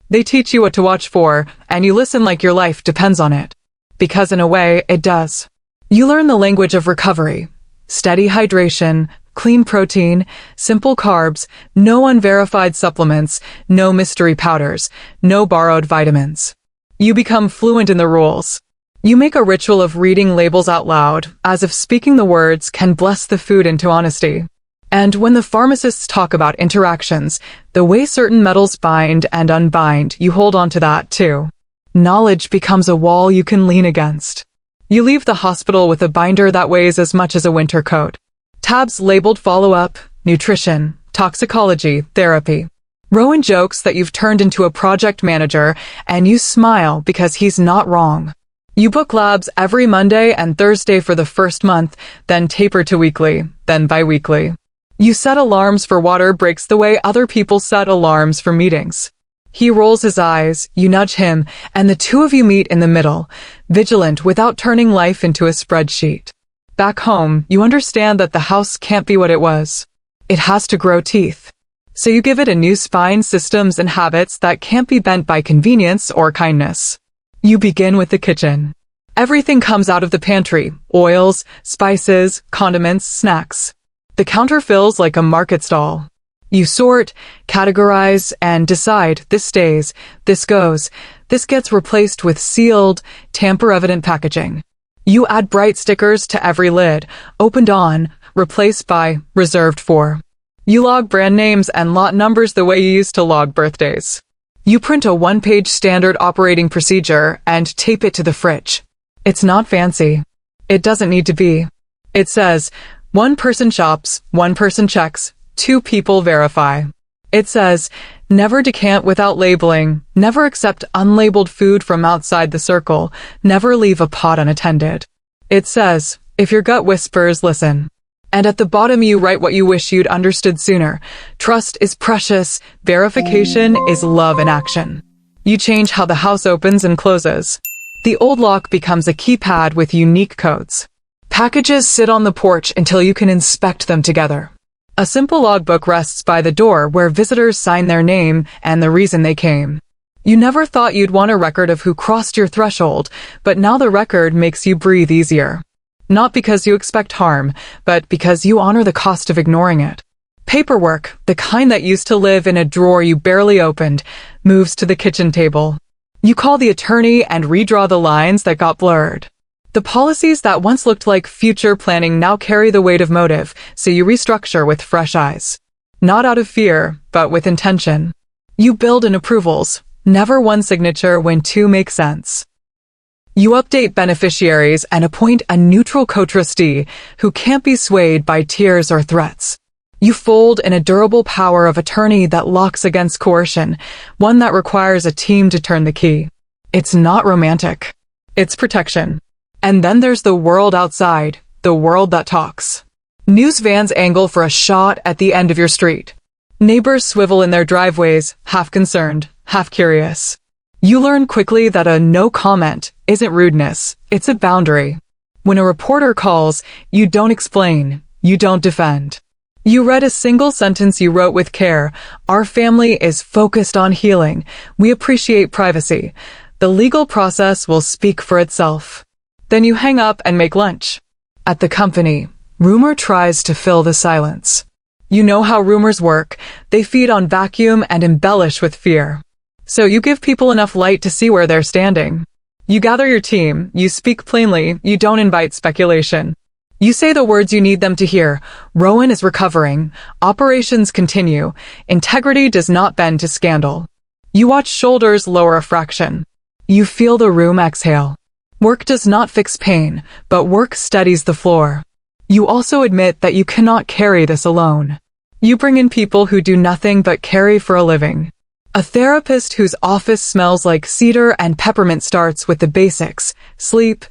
[SPEAKER 1] They teach you what to watch for, and you listen like your life depends on it. Because in a way, it does. You learn the language of recovery. Steady hydration, clean protein, simple carbs, no unverified supplements, no mystery powders, no borrowed vitamins. You become fluent in the rules. You make a ritual of reading labels out loud, as if speaking the words can bless the food into honesty. And when the pharmacists talk about interactions, the way certain metals bind and unbind, you hold on to that too. Knowledge becomes a wall you can lean against. You leave the hospital with a binder that weighs as much as a winter coat. Tabs labeled follow-up, nutrition, toxicology, therapy. Rowan jokes that you've turned into a project manager, and you smile because he's not wrong. You book labs every Monday and Thursday for the first month, then taper to weekly, then bi-weekly. You set alarms for water breaks the way other people set alarms for meetings. He rolls his eyes, you nudge him, and the two of you meet in the middle, vigilant without turning life into a spreadsheet. Back home, you understand that the house can't be what it was. It has to grow teeth. So you give it a new spine, systems, and habits that can't be bent by convenience or kindness. You begin with the kitchen. Everything comes out of the pantry: oils, spices, condiments, snacks. The counter fills like a market stall. You sort, categorize, and decide this stays, this goes, this gets replaced with sealed, tamper-evident packaging. You add bright stickers to every lid, opened on, replaced by reserved for. You log brand names and lot numbers the way you used to log birthdays. You print a one-page standard operating procedure and tape it to the fridge. It's not fancy. It doesn't need to be. It says, one person shops, one person checks, two people verify. It says, never decant without labeling, never accept unlabeled food from outside the circle, never leave a pot unattended. It says, if your gut whispers, listen. And at the bottom you write what you wish you'd understood sooner. Trust is precious, verification is love in action. You change how the house opens and closes. The old lock becomes a keypad with unique codes. Packages sit on the porch until you can inspect them together. A simple logbook rests by the door where visitors sign their name and the reason they came. You never thought you'd want a record of who crossed your threshold, but now the record makes you breathe easier. Not because you expect harm, but because you honor the cost of ignoring it. Paperwork, the kind that used to live in a drawer you barely opened, moves to the kitchen table. You call the attorney and redraw the lines that got blurred. The policies that once looked like future planning now carry the weight of motive, so you restructure with fresh eyes. Not out of fear, but with intention. You build in approvals, never one signature when two make sense. You update beneficiaries and appoint a neutral co-trustee who can't be swayed by tears or threats. You fold in a durable power of attorney that locks against coercion, one that requires a team to turn the key. It's not romantic. It's protection. And then there's the world outside, the world that talks. News vans angle for a shot at the end of your street. Neighbors swivel in their driveways, half concerned, half curious. You learn quickly that a no comment isn't rudeness, it's a boundary. When a reporter calls, you don't explain, you don't defend. You read a single sentence you wrote with care. Our family is focused on healing. We appreciate privacy. The legal process will speak for itself. Then you hang up and make lunch. At the company, rumor tries to fill the silence. You know how rumors work. They feed on vacuum and embellish with fear. So you give people enough light to see where they're standing. You gather your team, you speak plainly, you don't invite speculation. You say the words you need them to hear. Rowan is recovering. Operations continue. Integrity does not bend to scandal. You watch shoulders lower a fraction. You feel the room exhale. Work does not fix pain, but work steadies the floor. You also admit that you cannot carry this alone. You bring in people who do nothing but carry for a living. A therapist whose office smells like cedar and peppermint starts with the basics: sleep,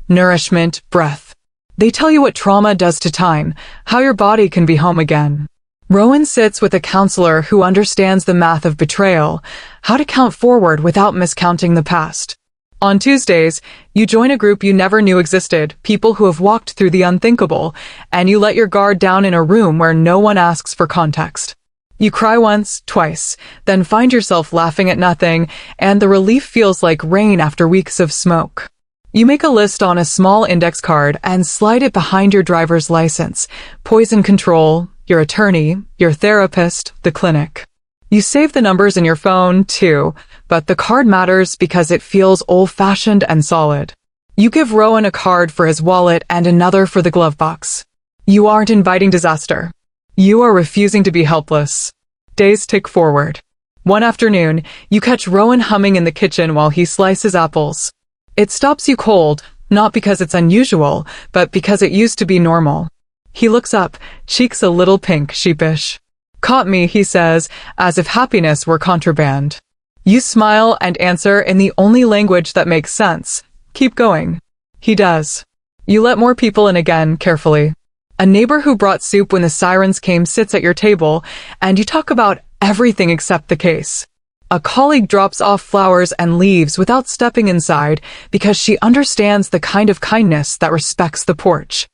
[SPEAKER 1] nourishment, breath. They tell you what trauma does to time, how your body can be home again. Rowan sits with a counselor who understands the math of betrayal, how to count forward without miscounting the past. On Tuesdays, you join a group you never knew existed, people who have walked through the unthinkable, and you let your guard down in a room where no one asks for context. You cry once, twice, then find yourself laughing at nothing, and the relief feels like rain after weeks of smoke. You make a list on a small index card and slide it behind your driver's license: poison control, your attorney, your therapist, the clinic. You save the numbers in your phone, too, but the card matters because it feels old-fashioned and solid. You give Rowan a card for his wallet and another for the glove box. You aren't inviting disaster. You are refusing to be helpless. Days tick forward. One afternoon, you catch Rowan humming in the kitchen while he slices apples. It stops you cold, not because it's unusual, but because it used to be normal. He looks up, cheeks a little pink, sheepish. "Caught me," he says, as if happiness were contraband. You smile and answer in the only language that makes sense: "Keep going." He does. You let more people in again, carefully. A neighbor who brought soup when the sirens came sits at your table, and you talk about everything except the case. A colleague drops off flowers and leaves without stepping inside because she understands the kind of kindness that respects the porch.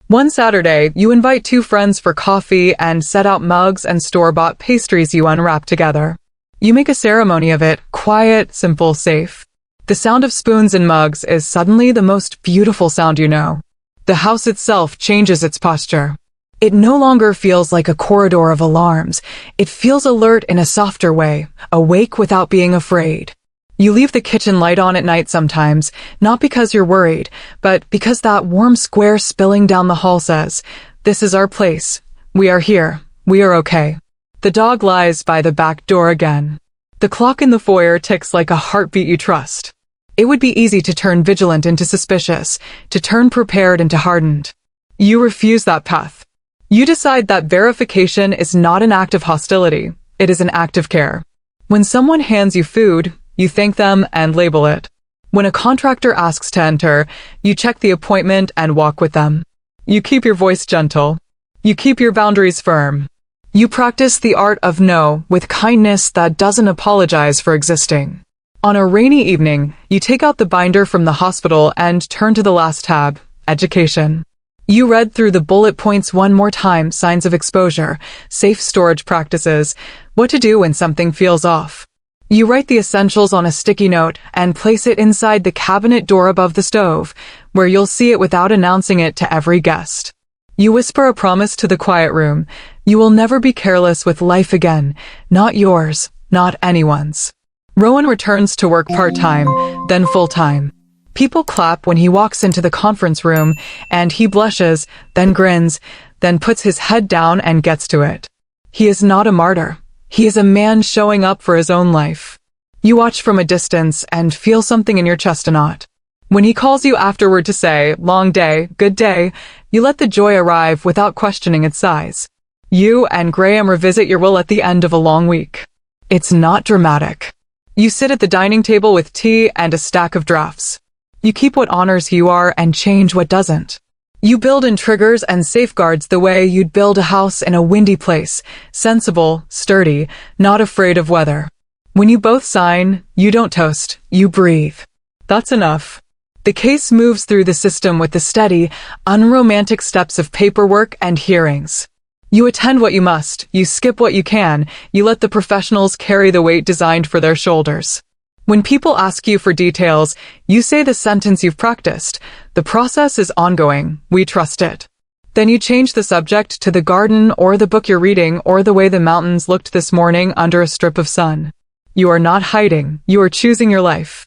[SPEAKER 1] One Saturday, you invite two friends for coffee and set out mugs and store-bought pastries you unwrap together. You make a ceremony of it, quiet, simple, safe. The sound of spoons and mugs is suddenly the most beautiful sound you know. The house itself changes its posture. It no longer feels like a corridor of alarms. It feels alert in a softer way, awake without being afraid. You leave the kitchen light on at night sometimes, not because you're worried, but because that warm square spilling down the hall says, "This is our place. We are here. We are okay." The dog lies by the back door again. The clock in the foyer ticks like a heartbeat you trust. It would be easy to turn vigilant into suspicious, to turn prepared into hardened. You refuse that path. You decide that verification is not an act of hostility, it is an act of care. When someone hands you food, you thank them and label it. When a contractor asks to enter, you check the appointment and walk with them. You keep your voice gentle. You keep your boundaries firm. You practice the art of no with kindness that doesn't apologize for existing. On a rainy evening, you take out the binder from the hospital and turn to the last tab: education. You read through the bullet points one more time: signs of exposure, safe storage practices, what to do when something feels off. You write the essentials on a sticky note and place it inside the cabinet door above the stove, where you'll see it without announcing it to every guest. You whisper a promise to the quiet room. You will never be careless with life again, not yours, not anyone's. Rowan returns to work part-time, then full-time. People clap when he walks into the conference room, and he blushes, then grins, then puts his head down and gets to it. He is not a martyr. He is a man showing up for his own life. You watch from a distance and feel something in your chest a knot. When he calls you afterward to say, "Long day, good day," you let the joy arrive without questioning its size. You and Graham revisit your will at the end of a long week. It's not dramatic. You sit at the dining table with tea and a stack of drafts. You keep what honors who you are and change what doesn't. You build in triggers and safeguards the way you'd build a house in a windy place, sensible, sturdy, not afraid of weather. When you both sign, you don't toast, you breathe. That's enough. The case moves through the system with the steady, unromantic steps of paperwork and hearings. You attend what you must, you skip what you can, you let the professionals carry the weight designed for their shoulders. When people ask you for details, you say the sentence you've practiced. The process is ongoing, we trust it. Then you change the subject to the garden or the book you're reading or the way the mountains looked this morning under a strip of sun. You are not hiding, you are choosing your life.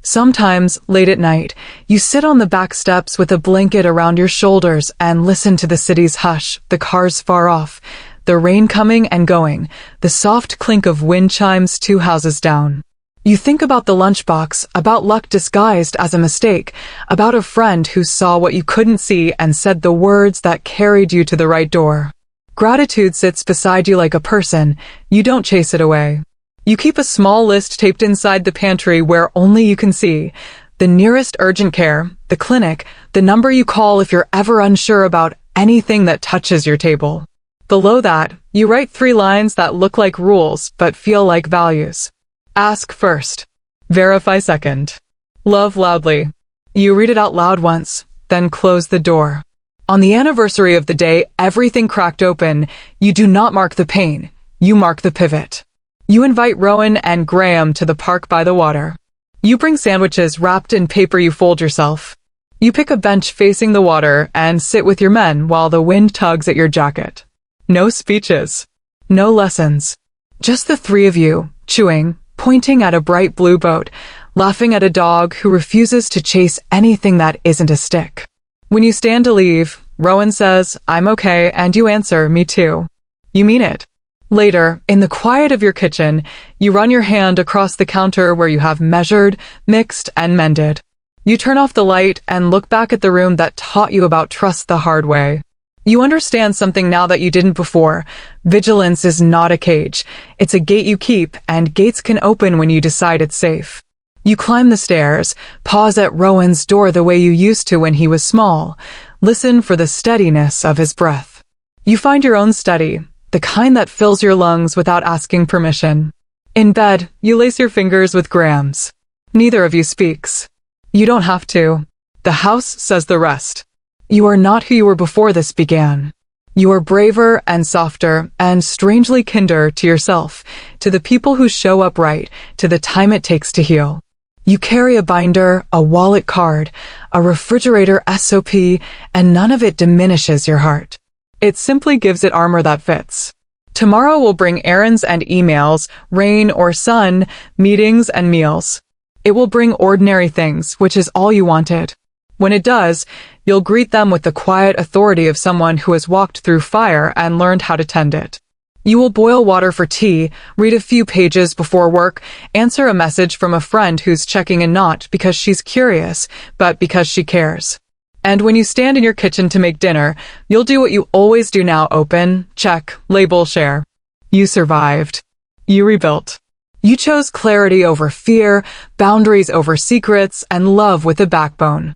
[SPEAKER 1] Sometimes, late at night, you sit on the back steps with a blanket around your shoulders and listen to the city's hush, the cars far off, the rain coming and going, the soft clink of wind chimes 2 houses down. You think about the lunchbox, about luck disguised as a mistake, about a friend who saw what you couldn't see and said the words that carried you to the right door. Gratitude sits beside you like a person, you don't chase it away. You keep a small list taped inside the pantry where only you can see the nearest urgent care, the clinic, the number you call if you're ever unsure about anything that touches your table. Below that, you write 3 lines that look like rules but feel like values. Ask first. Verify second. Love loudly. You read it out loud once, then close the door. On the anniversary of the day everything cracked open, you do not mark the pain, you mark the pivot. You invite Rowan and Graham to the park by the water. You bring sandwiches wrapped in paper you fold yourself. You pick a bench facing the water and sit with your men while the wind tugs at your jacket. No speeches. No lessons. Just the 3 of you, chewing, pointing at a bright blue boat, laughing at a dog who refuses to chase anything that isn't a stick. When you stand to leave, Rowan says, "I'm okay," and you answer, "Me too." You mean it. Later, in the quiet of your kitchen, you run your hand across the counter where you have measured, mixed, and mended. You turn off the light and look back at the room that taught you about trust the hard way. You understand something now that you didn't before. Vigilance is not a cage. It's a gate you keep, and gates can open when you decide it's safe. You climb the stairs, pause at Rowan's door the way you used to when he was small. Listen for the steadiness of his breath. You find your own study, the kind that fills your lungs without asking permission. In bed, you lace your fingers with Graham's. Neither of you speaks. You don't have to. The house says the rest. You are not who you were before this began. You are braver and softer and strangely kinder to yourself, to the people who show up right, to the time it takes to heal. You carry a binder, a wallet card, a refrigerator SOP, and none of it diminishes your heart. It simply gives it armor that fits. Tomorrow will bring errands and emails, rain or sun, meetings and meals. It will bring ordinary things, which is all you wanted. When it does, you'll greet them with the quiet authority of someone who has walked through fire and learned how to tend it. You will boil water for tea, read a few pages before work, answer a message from a friend who's checking in not because she's curious, but because she cares. And when you stand in your kitchen to make dinner, you'll do what you always do now: open, check, label, share. You survived. You rebuilt. You chose clarity over fear, boundaries over secrets, and love with a backbone.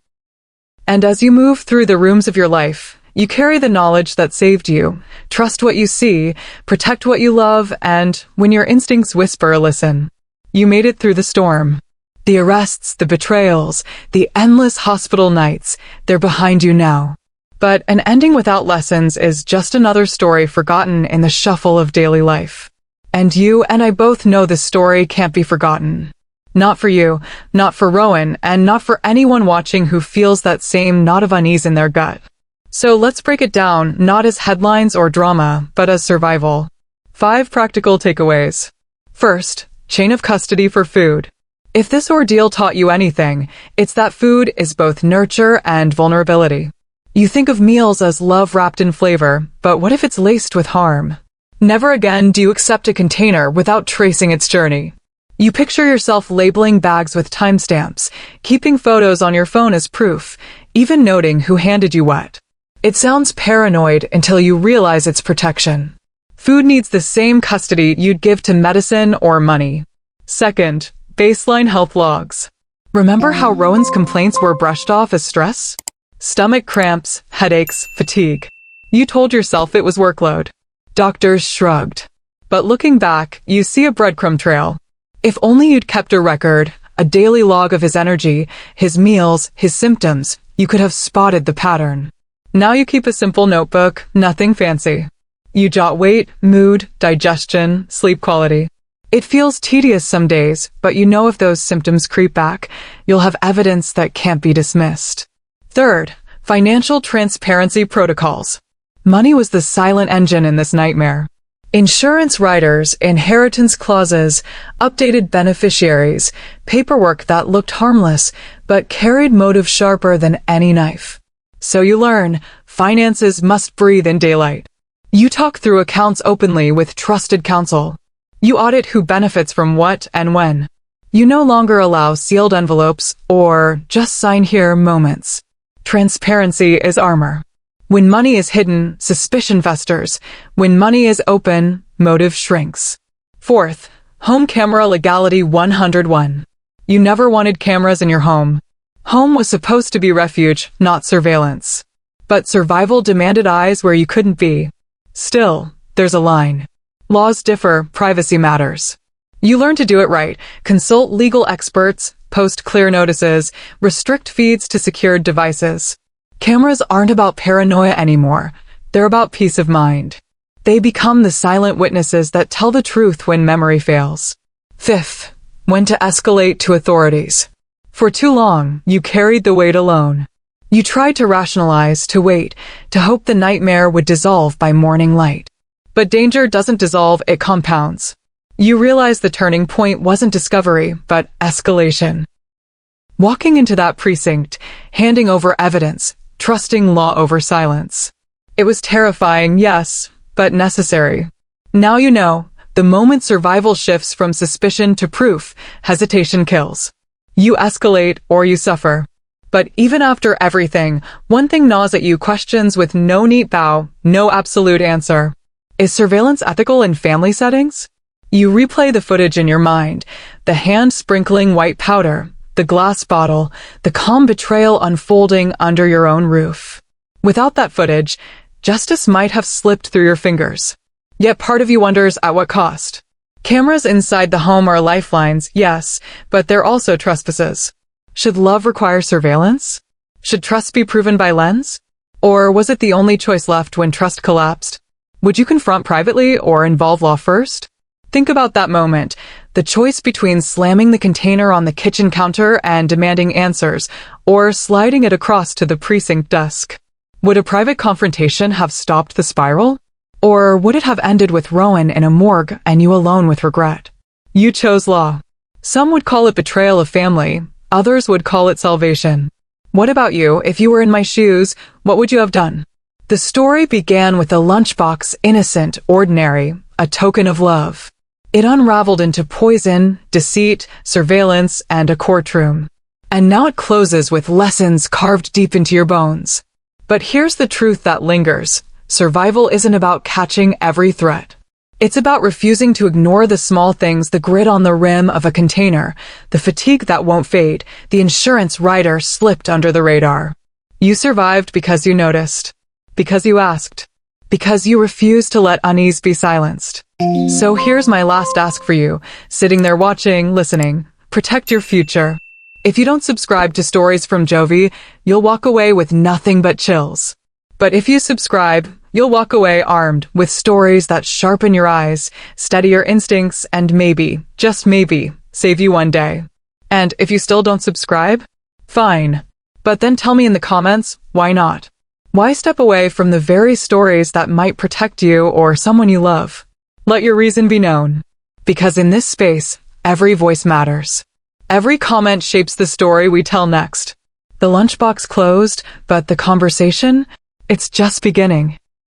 [SPEAKER 1] And as you move through the rooms of your life, you carry the knowledge that saved you. Trust what you see, protect what you love, and when your instincts whisper, listen. You made it through the storm. The arrests, the betrayals, the endless hospital nights, they're behind you now. But an ending without lessons is just another story forgotten in the shuffle of daily life. And you and I both know this story can't be forgotten. Not for you, not for Rowan, and not for anyone watching who feels that same knot of unease in their gut. So let's break it down, not as headlines or drama, but as survival. 5 practical takeaways. First, chain of custody for food. If this ordeal taught you anything, it's that food is both nurture and vulnerability. You think of meals as love wrapped in flavor, but what if it's laced with harm? Never again do you accept a container without tracing its journey. You picture yourself labeling bags with timestamps, keeping photos on your phone as proof, even noting who handed you what. It sounds paranoid until you realize it's protection. Food needs the same custody you'd give to medicine or money. Second, baseline health logs. Remember how Rowan's complaints were brushed off as stress? Stomach cramps, headaches, fatigue. You told yourself it was workload. Doctors shrugged. But looking back, you see a breadcrumb trail. If only you'd kept a record, a daily log of his energy, his meals, his symptoms, you could have spotted the pattern. Now you keep a simple notebook, nothing fancy. You jot weight, mood, digestion, sleep quality. It feels tedious some days, but you know if those symptoms creep back, you'll have evidence that can't be dismissed. Third, financial transparency protocols. Money was the silent engine in this nightmare. Insurance riders, inheritance clauses, updated beneficiaries, paperwork that looked harmless, but carried motive sharper than any knife. So you learn, finances must breathe in daylight. You talk through accounts openly with trusted counsel. You audit who benefits from what and when. You no longer allow sealed envelopes or just sign here moments. Transparency is armor. When money is hidden, suspicion festers. When money is open, motive shrinks. Fourth, home camera legality 101. You never wanted cameras in your home. Home was supposed to be refuge, not surveillance. But survival demanded eyes where you couldn't be. Still, there's a line. Laws differ, privacy matters. You learn to do it right, consult legal experts, post clear notices, restrict feeds to secured devices. Cameras aren't about paranoia anymore. They're about peace of mind. They become the silent witnesses that tell the truth when memory fails. Fifth, when to escalate to authorities. For too long, you carried the weight alone. You tried to rationalize, to wait, to hope the nightmare would dissolve by morning light. But danger doesn't dissolve, it compounds. You realize the turning point wasn't discovery, but escalation. Walking into that precinct, handing over evidence, trusting law over silence. It was terrifying, yes, but necessary. Now you know, the moment survival shifts from suspicion to proof, hesitation kills. You escalate or you suffer. But even after everything, one thing gnaws at you, questions with no neat bow, no absolute answer. Is surveillance ethical in family settings? You replay the footage in your mind, the hand sprinkling white powder, the glass bottle, the calm betrayal unfolding under your own roof. Without that footage, justice might have slipped through your fingers. Yet part of you wonders at what cost. Cameras inside the home are lifelines, yes, but they're also trespasses. Should love require surveillance? Should trust be proven by lens? Or was it the only choice left when trust collapsed? Would you confront privately or involve law first? Think about that moment, the choice between slamming the container on the kitchen counter and demanding answers, or sliding it across to the precinct desk. Would a private confrontation have stopped the spiral? Or would it have ended with Rowan in a morgue and you alone with regret? You chose law. Some would call it betrayal of family, others would call it salvation. What about you? If you were in my shoes, what would you have done? The story began with a lunchbox, innocent, ordinary, a token of love. It unraveled into poison, deceit, surveillance, and a courtroom. And now it closes with lessons carved deep into your bones. But here's the truth that lingers. Survival isn't about catching every threat. It's about refusing to ignore the small things, the grit on the rim of a container, the fatigue that won't fade, the insurance rider slipped under the radar. You survived because you noticed, because you asked, because you refused to let unease be silenced. So here's my last ask for you, sitting there watching, listening. Protect your future. If you don't subscribe to Stories from Jovie, you'll walk away with nothing but chills. But if you subscribe, you'll walk away armed with stories that sharpen your eyes, steady your instincts, and maybe, just maybe, save you one day. And if you still don't subscribe, fine. But then tell me in the comments, why not? Why step away from the very stories that might protect you or someone you love? Let your reason be known. Because in this space, every voice matters. Every comment shapes the story we tell next. The lunchbox closed, but the conversation, it's just beginning.